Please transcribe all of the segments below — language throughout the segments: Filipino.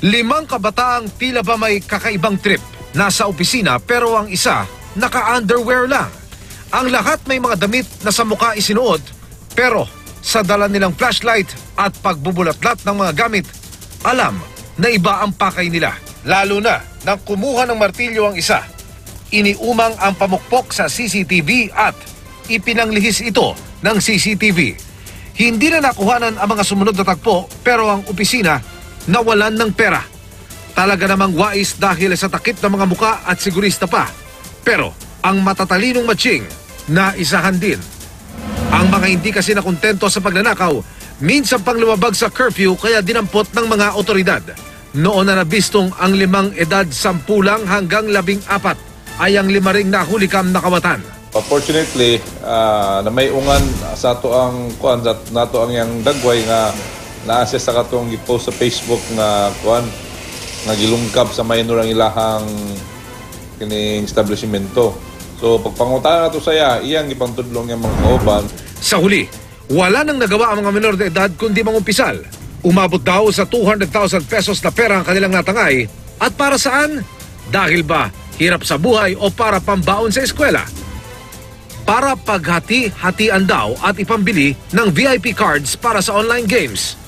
5 kabataang tila ba may kakaibang trip. Nasa opisina pero ang isa naka-underwear lang. Ang lahat may mga damit na sa mukha isinuot pero sa dala nilang flashlight at pagbubulatlat ng mga gamit, alam na iba ang pakay nila. Lalo na nang kumuha ng martilyo ang isa. Iniumang ang pamukpok sa CCTV at ipinanglihis ito ng CCTV. Hindi na nakuhanan ang mga sumunod na tagpo pero ang opisina nawalan ng pera. Talaga namang wais dahil sa takip ng mga muka at sigurista pa. Pero ang matatalinong matching na isahan din. Ang mga hindi kasi nakontento sa pagnanakaw, minsan pang lumabag sa curfew kaya dinampot ng mga otoridad. Noon na nabistong ang 5 edad 10 lang hanggang 14 ay ang 5 ring nahulikam na kawatan. Fortunately, na may ungan sa ato ang kuan nato ang yang dagway nga na-assess sa katong i-post sa Facebook na kuan nga gilungkab sa minor ang ilahang kining establishmento. So pagpangutan nato saya iyang ipangtudlong yang mga kauban. Sa huli, wala nang nagawa ang mga menor de edad kundi mangumpisal. Umabot daw sa 200,000 pesos na pera ang kanilang natangay. At para saan? Dahil ba hirap sa buhay o para pambaon sa eskwela? Para paghati-hatian daw at ipambili ng VIP cards para sa online games.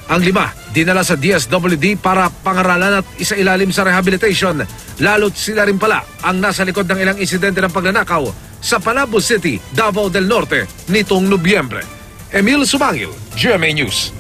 Ang 5, dinala sa DSWD para pangaralan at isailalim sa rehabilitation. Lalo't sila rin pala ang nasa likod ng ilang insidente ng pagnanakaw sa Panabo City, Davao del Norte nitong Nobyembre. Emil Sumangil, GMA News.